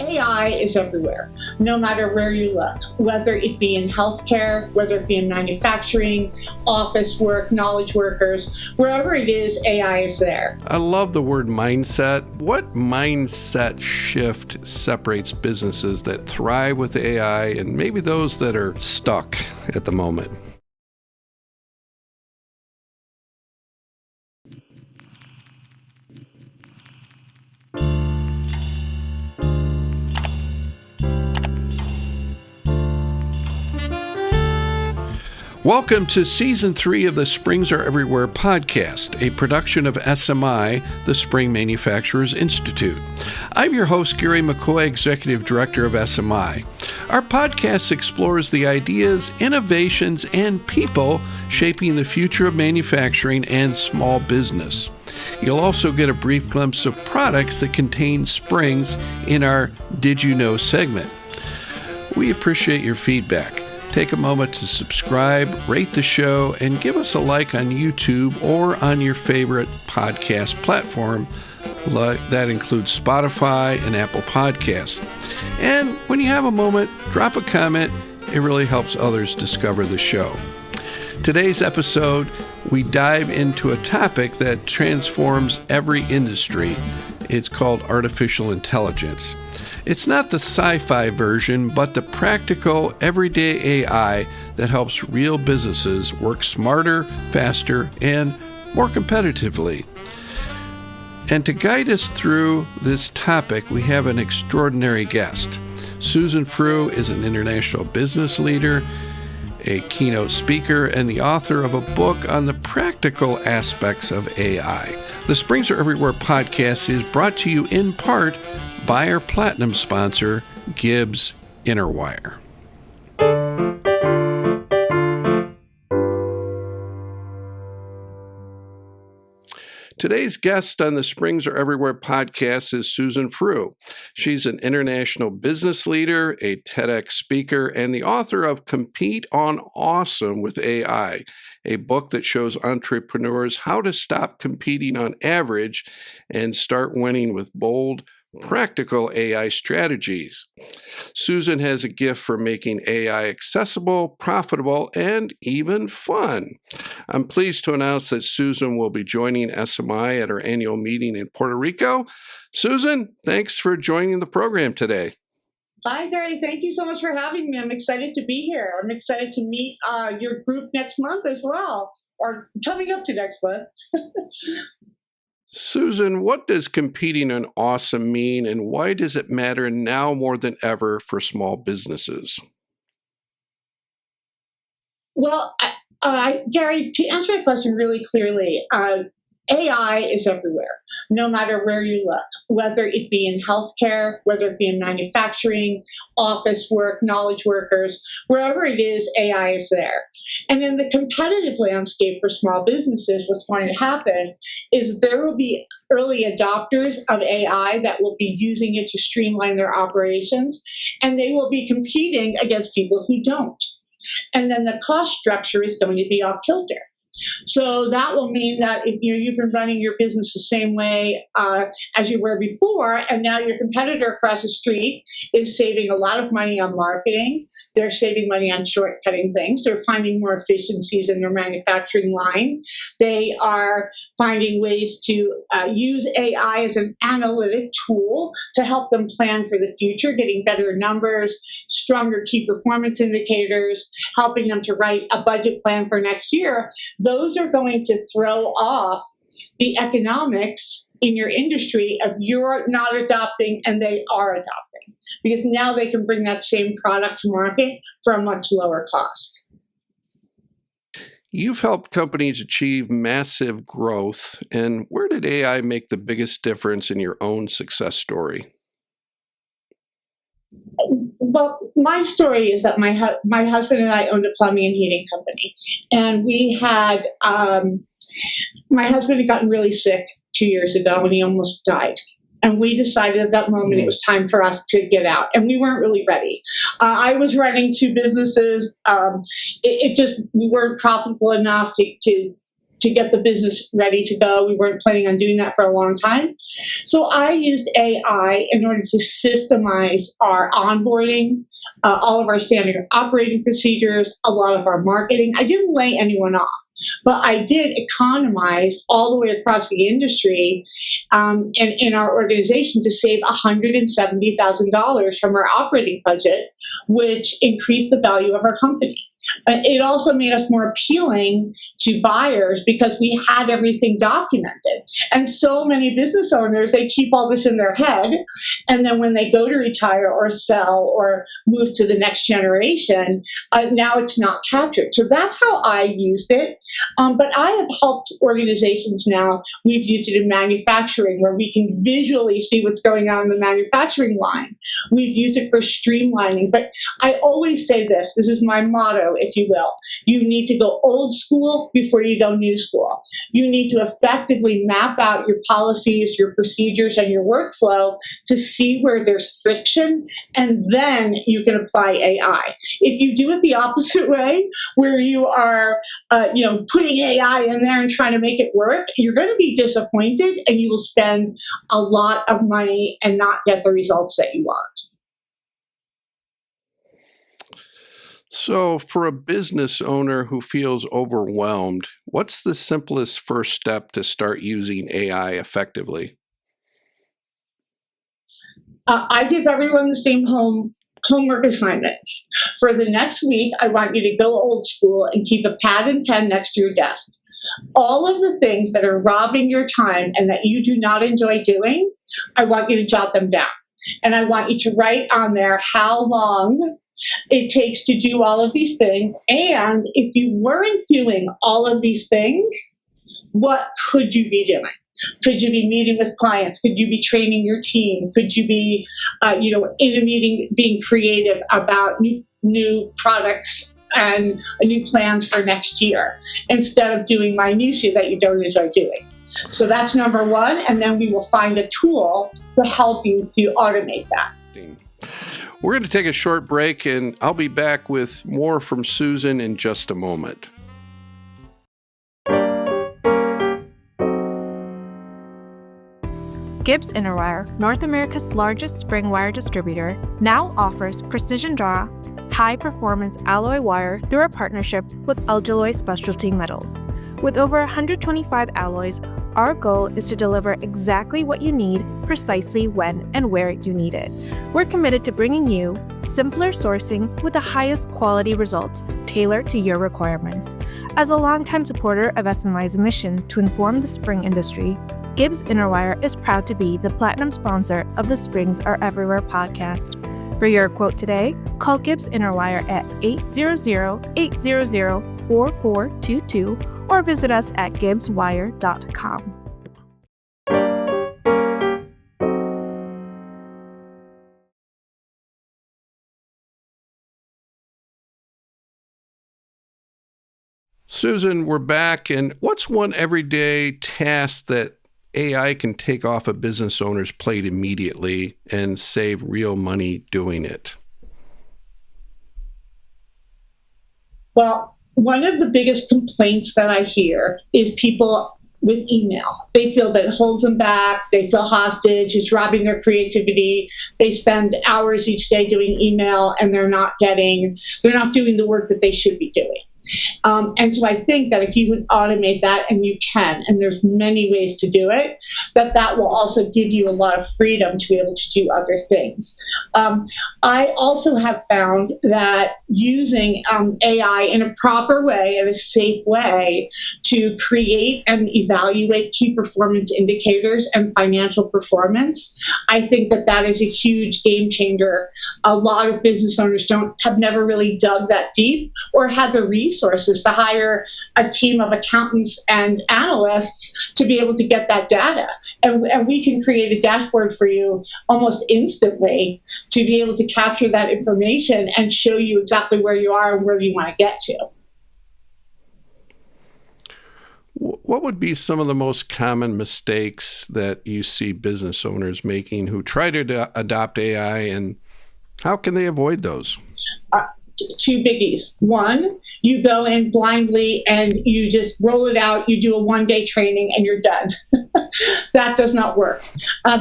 AI is everywhere, no matter where you look, whether it be in healthcare, whether it be in manufacturing, office work, knowledge workers, wherever it is, AI is there. I love the word mindset. What mindset shift separates businesses that thrive with AI and maybe those that are stuck at the moment? Welcome to Season 3 of the Springs Are Everywhere podcast, a production of SMI, the Spring Manufacturers Institute. I'm your host, Gary McCoy, Executive Director of SMI. Our podcast explores the ideas, innovations, and people shaping the future of manufacturing and small business. You'll also get a brief glimpse of products that contain springs in our Did You Know segment. We appreciate your feedback. Take a moment to subscribe, rate the show, and give us a like on YouTube or on your favorite podcast platform. That includes Spotify and Apple Podcasts. And when you have a moment, drop a comment. It really helps others discover the show. Today's episode, we dive into a topic that transforms every industry. It's called artificial intelligence. It's not the sci-fi version, but the practical, everyday AI that helps real businesses work smarter, faster, and more competitively. And to guide us through this topic, we have an extraordinary guest. Susan Frew is an international business leader, a keynote speaker, and the author of a book on the practical aspects of AI. The Springs Are Everywhere podcast is brought to you in part by our platinum sponsor, Gibbs Interwire. Today's guest on the Springs Are Everywhere podcast is Susan Frew. She's an international business leader, a TEDx speaker, and the author of Compete on Awesome with AI, a book that shows entrepreneurs how to stop competing on average and start winning with bold, practical AI strategies. Susan has a gift for making AI accessible, profitable, and even fun. I'm pleased to announce that Susan will be joining SMI at our annual meeting in Puerto Rico. Susan, thanks for joining the program today. Hi, Gary. Thank you so much for having me. I'm excited to be here. I'm excited to meet your group next month as well, or coming up to next month. Susan, what does competing on awesome mean, and why does it matter now more than ever for small businesses? Well, Gary, to answer your question really clearly, AI is everywhere, no matter where you look, whether it be in healthcare, whether it be in manufacturing, office work, knowledge workers, wherever it is, AI is there. And in the competitive landscape for small businesses, what's going to happen is there will be early adopters of AI that will be using it to streamline their operations, and they will be competing against people who don't. And then the cost structure is going to be off kilter. So that will mean that if you've been running your business the same way as you were before, and now your competitor across the street is saving a lot of money on marketing, they're saving money on shortcutting things, they're finding more efficiencies in their manufacturing line, they are finding ways to use AI as an analytic tool to help them plan for the future, getting better numbers, stronger key performance indicators, helping them to write a budget plan for next year. Those are going to throw off the economics in your industry if you're not adopting and they are adopting, because now they can bring that same product to market for a much lower cost. You've helped companies achieve massive growth, and where did AI make the biggest difference in your own success story? Well, my story is that my husband and I owned a plumbing and heating company, and we had my husband had gotten really sick 2 years ago, and he almost died. And we decided at that moment it was time for us to get out, and we weren't really ready. I was running two businesses. We weren't profitable enough to to get the business ready to go. We weren't planning on doing that for a long time. So I used AI in order to systemize our onboarding, all of our standard operating procedures, a lot of our marketing. I didn't lay anyone off, but I did economize all the way across the industry and in our organization to save $170,000 from our operating budget, which increased the value of our company. It also made us more appealing to buyers because we had everything documented. And so many business owners, they keep all this in their head. And then when they go to retire or sell or move to the next generation, now it's not captured. So that's how I used it. But I have helped organizations now. We've used it in manufacturing where we can visually see what's going on in the manufacturing line. We've used it for streamlining. But I always say this is my motto, if you will. You need to go old school before you go new school. You need to effectively map out your policies, your procedures, and your workflow to see where there's friction, and then you can apply AI. If you do it the opposite way, where you are putting AI in there and trying to make it work, you're going to be disappointed and you will spend a lot of money and not get the results that you want. So, for a business owner who feels overwhelmed, what's the simplest first step to start using AI effectively? I give everyone the same homework assignments. For the next week, I want you to go old school and keep a pad and pen next to your desk. All of the things that are robbing your time and that you do not enjoy doing, I want you to jot them down. And I want you to write on there how long it takes to do all of these things. And if you weren't doing all of these things, what could you be doing? Could you be meeting with clients? Could you be training your team? Could you be, in a meeting being creative about new products and new plans for next year instead of doing minutiae that you don't enjoy doing? So that's number one. And then we will find a tool to help you to automate that. We're going to take a short break, and I'll be back with more from Susan in just a moment. Gibbs Interwire, North America's largest spring wire distributor, now offers precision draw, high-performance alloy wire through a partnership with Alloy Specialty Metals. With over 125 alloys, our goal is to deliver exactly what you need, precisely when and where you need it. We're committed to bringing you simpler sourcing with the highest quality results tailored to your requirements. As a longtime supporter of SMI's mission to inform the spring industry, Gibbs Interwire is proud to be the platinum sponsor of the Springs Are Everywhere podcast. For your quote today, call Gibbs Interwire at 800-800-4422 or visit us at gibbswire.com. Susan, we're back. And what's one everyday task that AI can take off a business owner's plate immediately and save real money doing it? Well, one of the biggest complaints that I hear is people with email. They feel that it holds them back. They feel hostage. It's robbing their creativity. They spend hours each day doing email and they're not doing the work that they should be doing. And so I think that if you would automate that, and you can, and there's many ways to do it, that will also give you a lot of freedom to be able to do other things. I also have found that using AI in a proper way, in a safe way, to create and evaluate key performance indicators and financial performance, I think that is a huge game changer. A lot of business owners have never really dug that deep or had the resources to hire a team of accountants and analysts to be able to get that data. And we can create a dashboard for you almost instantly to be able to capture that information and show you exactly where you are and where you want to get to. What would be some of the most common mistakes that you see business owners making who try to adopt AI, and how can they avoid those? two biggies. One, you go in blindly and you just roll it out. You do a one-day training and you're done. That does not work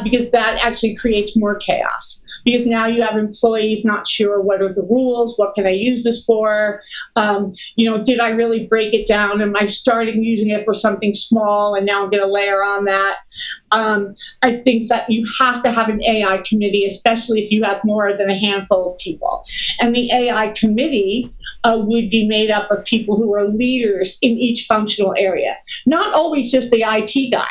because that actually creates more chaos. Because now you have employees not sure what are the rules, what can I use this for? Did I really break it down? Am I starting using it for something small and now I'm going to layer on that? I think that you have to have an AI committee, especially if you have more than a handful of people. And the AI committee would be made up of people who are leaders in each functional area, not always just the IT guy.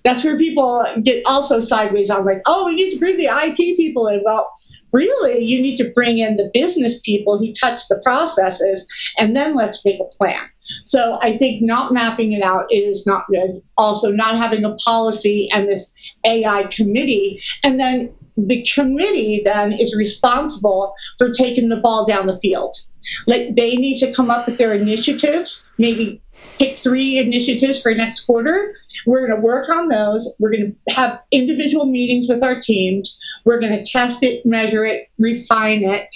That's where people get also sideways on, like, oh, we need to bring the IT people in. Well, really, you need to bring in the business people who touch the processes, and then let's make a plan. So I think not mapping it out is not good. Also, not having a policy and this AI committee, and then the committee then is responsible for taking the ball down the field. Like, they need to come up with their initiatives, maybe pick 3 initiatives for next quarter. We're going to work on those. We're going to have individual meetings with our teams. We're going to test it, measure it, refine it,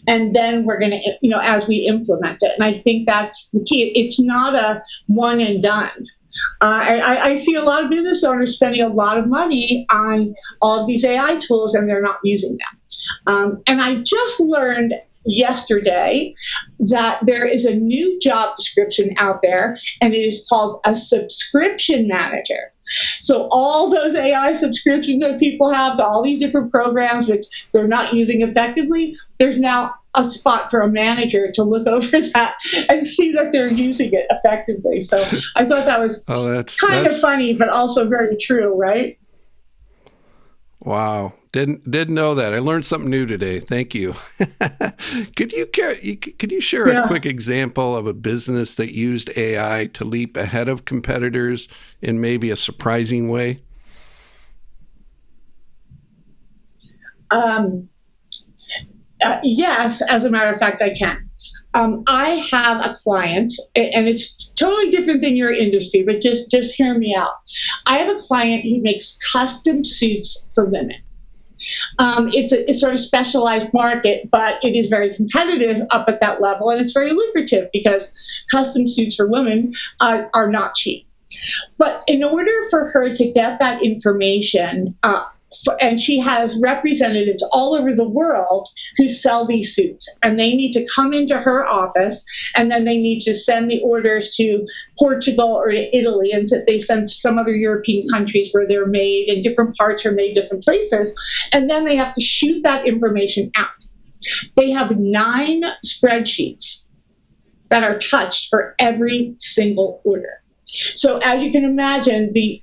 and then we're going to, as we implement it. And I think that's the key. It's not a one and done. I see a lot of business owners spending a lot of money on all of these AI tools, and they're not using them. And I just learned yesterday that there is a new job description out there, and it is called a subscription manager. So all those AI subscriptions that people have to all these different programs which they're not using effectively, there's now a spot for a manager to look over that and see that they're using it effectively. So I thought that was kind of funny, but also very true, right? Wow. Didn't know that. I learned something new today. Thank you. Could you share a quick example of a business that used AI to leap ahead of competitors in maybe a surprising way? Yes, as a matter of fact, I can. I have a client, and it's totally different than your industry, but just hear me out. I have a client who makes custom suits for women. It's a sort of specialized market, but it is very competitive up at that level, and it's very lucrative because custom suits for women are not cheap. But in order for her to get that information, and she has representatives all over the world who sell these suits, and they need to come into her office, and then they need to send the orders to Portugal or to Italy, and they send to some other European countries where they're made, and different parts are made different places, and then they have to shoot that information out. They have 9 spreadsheets that are touched for every single order. So as you can imagine, the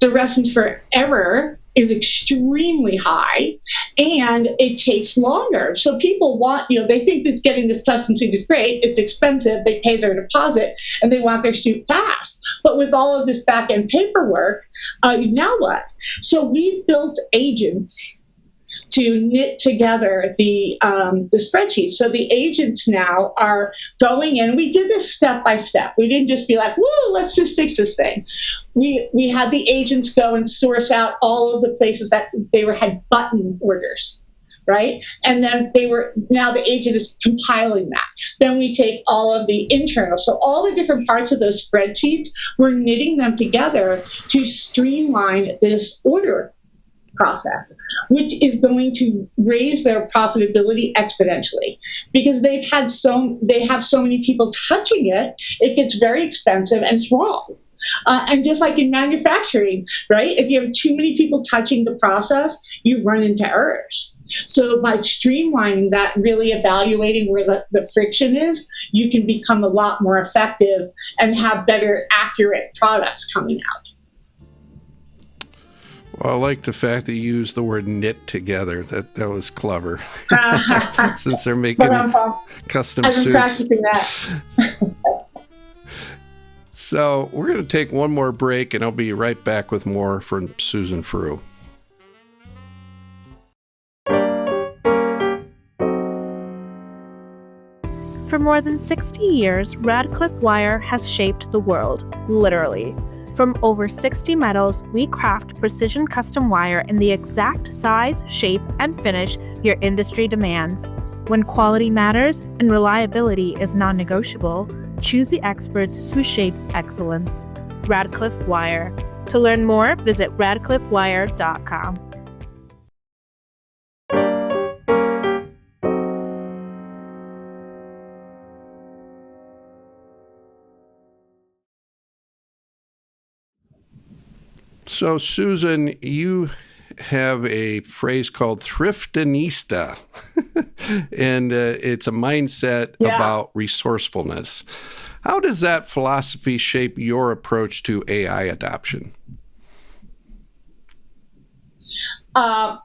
resistance for error is extremely high, and it takes longer. So people want, they think that getting this custom suit is great. It's expensive. They pay their deposit, and they want their suit fast. But with all of this back-end paperwork, now what? So we built agents to knit together the spreadsheet. So the agents now are going in. We did this step by step. We didn't just be like, woo, let's just fix this thing. We had the agents go and source out all of the places that they had button orders, right? And then now the agent is compiling that. Then we take all of the internal. So all the different parts of those spreadsheets, we're knitting them together to streamline this order process, which is going to raise their profitability exponentially because they have so many people touching it. It gets very expensive and it's wrong. And just like in manufacturing, right? If you have too many people touching the process, you run into errors. So by streamlining that, really evaluating where the friction is, you can become a lot more effective and have better, accurate products coming out. Well, I like the fact that you used the word knit together. That was clever. Since they're making custom suits. I've been practicing that. So we're going to take one more break, and I'll be right back with more from Susan Frew. For more than 60 years, Radcliffe wire has shaped the world, literally. From over 60 metals, we craft precision custom wire in the exact size, shape, and finish your industry demands. When quality matters and reliability is non-negotiable, choose the experts who shape excellence. Radcliffe Wire. To learn more, visit radcliffewire.com. So, Susan, you have a phrase called thriftinista, and it's a mindset about resourcefulness. How does that philosophy shape your approach to AI adoption? So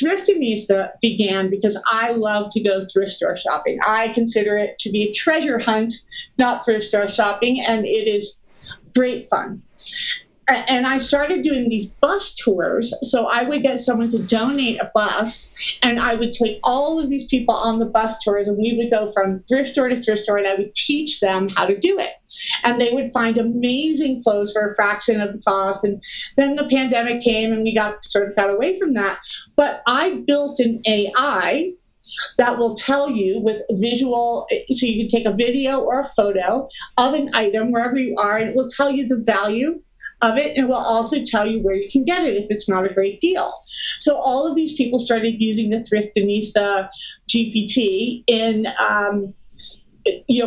Thriftinista began because I love to go thrift store shopping. I consider it to be a treasure hunt, not thrift store shopping, and it is great fun. And I started doing these bus tours. So I would get someone to donate a bus, and I would take all of these people on the bus tours, and we would go from thrift store to thrift store, and I would teach them how to do it. And they would find amazing clothes for a fraction of the cost. And then the pandemic came, and we got away from that. But I built an AI that will tell you with visual, so you can take a video or a photo of an item wherever you are, and it will tell you the value of it, and will also tell you where you can get it if it's not a great deal. So all of these people started using the Thriftinista GPT in,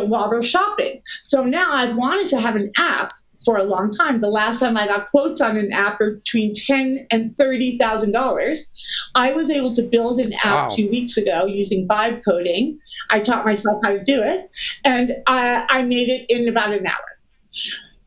while they're shopping. So now I've wanted to have an app for a long time. The last time I got quotes on an app are between $10,000 and $30,000. I was able to build an app 2 weeks ago using vibe coding. I taught myself how to do it, and I made it in about an hour.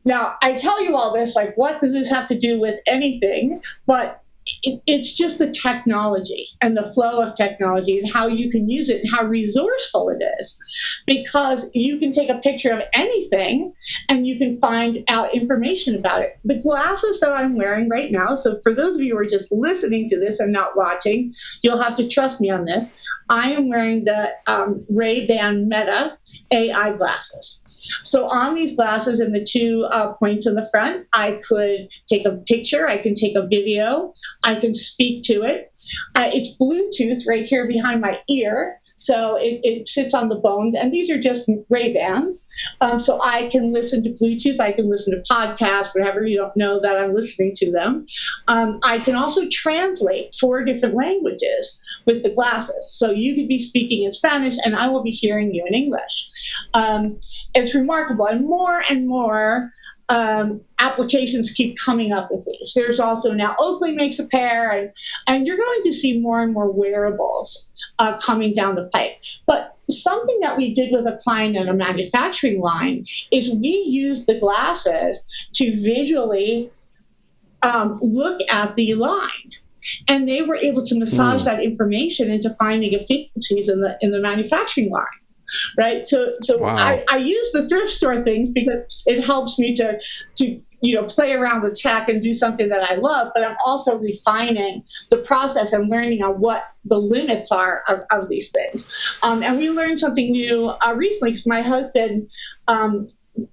Now, I tell you all this, like, what does this have to do with anything? But it's just the technology and the flow of technology and how you can use it and how resourceful it is. Because you can take a picture of anything and you can find out information about it. The glasses that I'm wearing right now, so for those of you who are just listening to this and not watching, you'll have to trust me on this. I am wearing the Ray-Ban Meta AI glasses. So on these glasses and the two points in the front, I could take a picture, I can take a video, I can speak to it. It's Bluetooth right here behind my ear, so it sits on the bone, and these are just Ray-Bans. So I can listen to Bluetooth, I can listen to podcasts, whatever, you don't know that I'm listening to them. I can also translate 4 different languages with the glasses. So you could be speaking in Spanish, and I will be hearing you in English. It's remarkable, and more applications keep coming up with these. There's also now Oakley makes a pair, and you're going to see more and more wearables coming down the pipe. But something that we did with a client in a manufacturing line is we used the glasses to visually look at the line. And they were able to massage that information into finding efficiencies in the manufacturing line. Right. So wow. I use the thrift store things because it helps me to play around with tech and do something that I love, but I'm also refining the process and learning on what the limits are of these things. And we learned something new recently, because my husband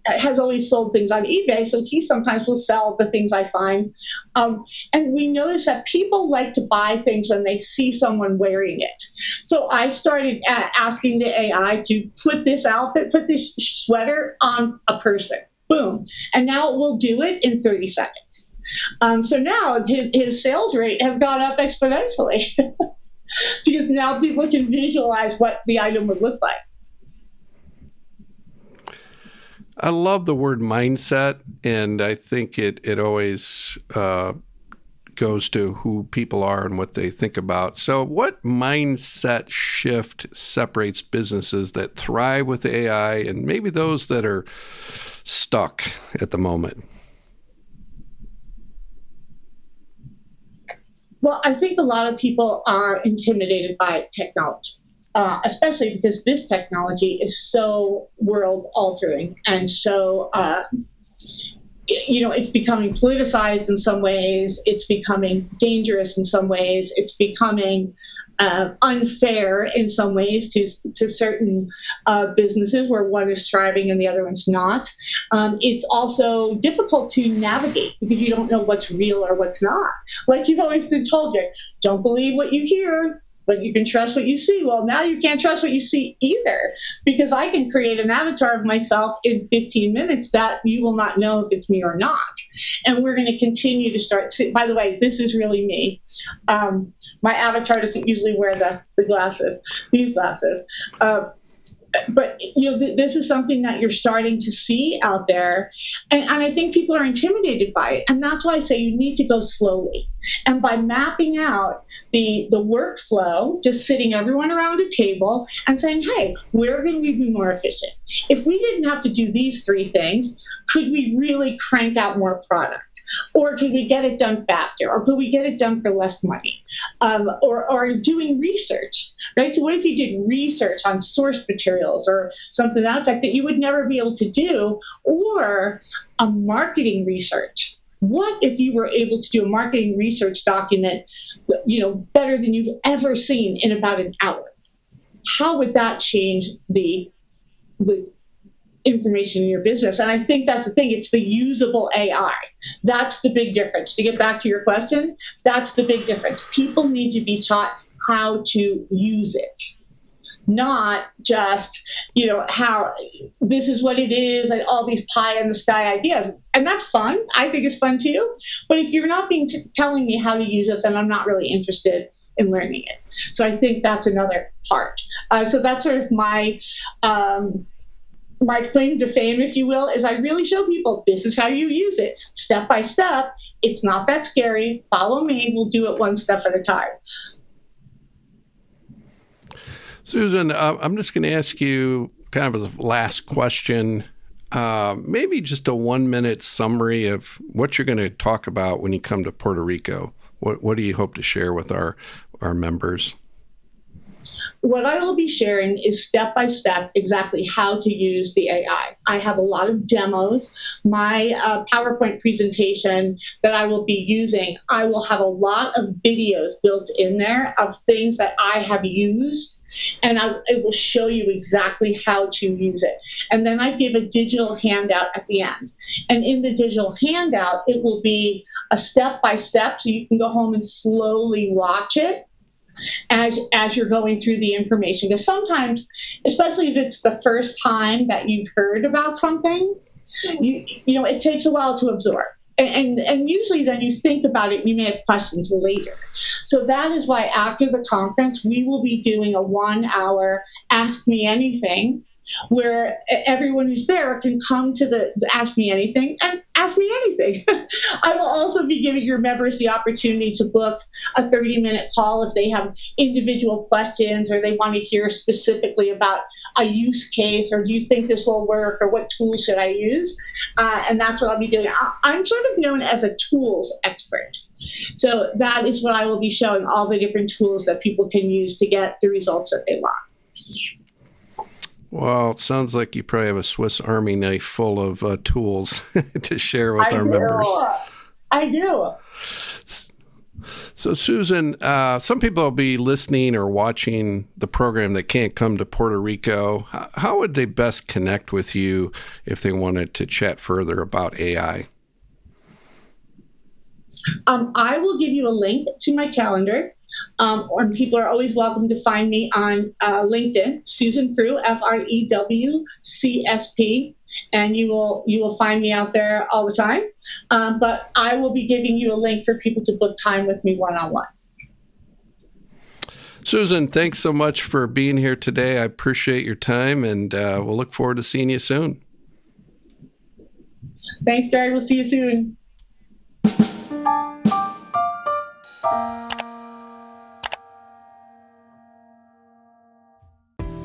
has always sold things on eBay, so he sometimes will sell the things I find. And we notice that people like to buy things when they see someone wearing it. So I started asking the AI to put this sweater on a person. Boom. And now it will do it in 30 seconds. So now his sales rate has gone up exponentially because now people can visualize what the item would look like. I love the word mindset, and I think it always goes to who people are and what they think about. So what mindset shift separates businesses that thrive with AI and maybe those that are stuck at the moment? Well, I think a lot of people are intimidated by technology. Especially because this technology is so world-altering and so, it's becoming politicized in some ways. It's becoming dangerous in some ways. It's becoming unfair in some ways to certain businesses where one is thriving and the other one's not. It's also difficult to navigate because you don't know what's real or what's not. Like you've always been told, don't believe what you hear. but you can trust what you see. Well, now you can't trust what you see either, because I can create an avatar of myself in 15 minutes that you will not know if it's me or not. And we're going to continue to start. By the way, this is really me. My avatar doesn't usually wear the glasses, these glasses. But this is something that you're starting to see out there, and I think people are intimidated by it, and that's why I say you need to go slowly. And by mapping out the workflow, just sitting everyone around a table and saying, hey, where can we be more efficient? If we didn't have to do these 3 things, could we really crank out more product? Or could we get it done faster? Or could we get it done for less money? Or doing research, right? So what if you did research on source materials or something else like that you would never be able to do? Or a marketing research. What if you were able to do a marketing research document, better than you've ever seen in about an hour? How would that change the information in your business? And I think that's the thing. It's the usable AI. That's the big difference. To get back to your question, that's the big difference. People need to be taught how to use it, not just, how this is what it is and all these pie in the sky ideas. And that's fun. I think it's fun too. But if you're not telling me how to use it, then I'm not really interested in learning it. So I think that's another part. So that's sort of my claim to fame, if you will, is I really show people this is how you use it, step by step. It's not that scary. Follow me. We'll do it one step at a time. Susan, I'm just going to ask you kind of a last question, maybe just a 1-minute summary of what you're going to talk about when you come to Puerto Rico. What do you hope to share with our members? What I will be sharing is step by step exactly how to use the AI. I have a lot of demos. My PowerPoint presentation that I will be using, I will have a lot of videos built in there of things that I have used, and it will show you exactly how to use it. And then I give a digital handout at the end. And in the digital handout, it will be a step by step, so you can go home and slowly watch it as you're going through the information. Because sometimes, especially if it's the first time that you've heard about something, it takes a while to absorb. And usually then you think about it, you may have questions later. So that is why after the conference, we will be doing a 1-hour Ask Me Anything, where everyone who's there can come to the Ask Me Anything and ask me anything. I will also be giving your members the opportunity to book a 30-minute call if they have individual questions or they want to hear specifically about a use case, or do you think this will work, or what tools should I use? And that's what I'll be doing. I'm sort of known as a tools expert. So that is what I will be showing, all the different tools that people can use to get the results that they want. Well, it sounds like you probably have a Swiss Army knife full of tools to share with our members. I do. So, Susan, some people will be listening or watching the program that can't come to Puerto Rico. How would they best connect with you if they wanted to chat further about AI? I will give you a link to my calendar, or people are always welcome to find me on LinkedIn, Susan Frew, FREWCSP, and you will find me out there all the time. But I will be giving you a link for people to book time with me one-on-one. Susan, thanks so much for being here today. I appreciate your time, and we'll look forward to seeing you soon. Thanks, Gary. We'll see you soon.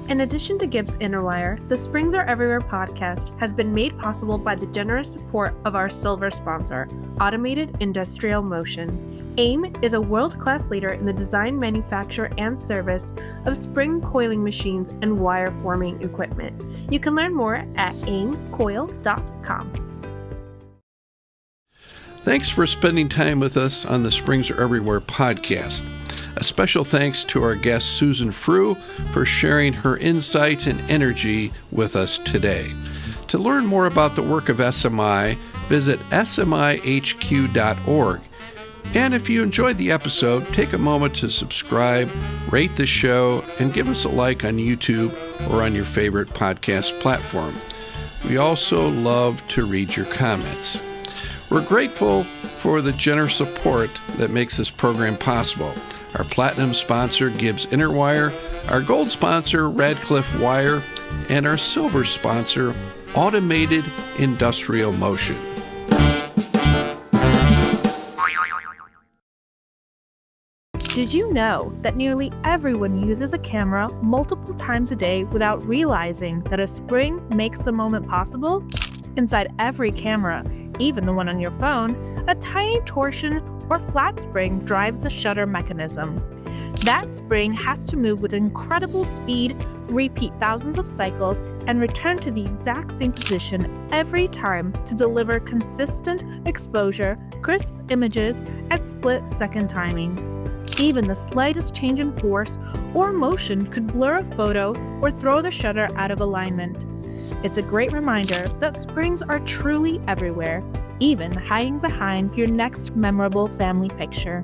In addition to Gibbs Interwire, the Springs Are Everywhere podcast has been made possible by the generous support of our silver sponsor, Automated Industrial Motion. AIM is a world-class leader in the design, manufacture, and service of spring coiling machines and wire forming equipment. You can learn more at aimcoil.com. Thanks for spending time with us on the Springs Are Everywhere podcast. A special thanks to our guest, Susan Frew, for sharing her insight and energy with us today. To learn more about the work of SMI, visit smihq.org. And if you enjoyed the episode, take a moment to subscribe, rate the show, and give us a like on YouTube or on your favorite podcast platform. We also love to read your comments. We're grateful for the generous support that makes this program possible. Our platinum sponsor, Gibbs Interwire, our gold sponsor, Radcliffe Wire, and our silver sponsor, Automated Industrial Motion. Did you know that nearly everyone uses a camera multiple times a day without realizing that a spring makes the moment possible? Inside every camera, even the one on your phone, a tiny torsion or flat spring drives the shutter mechanism. That spring has to move with incredible speed, repeat thousands of cycles, and return to the exact same position every time to deliver consistent exposure, crisp images, and split-second timing. Even the slightest change in force or motion could blur a photo or throw the shutter out of alignment. It's a great reminder that springs are truly everywhere, even hiding behind your next memorable family picture.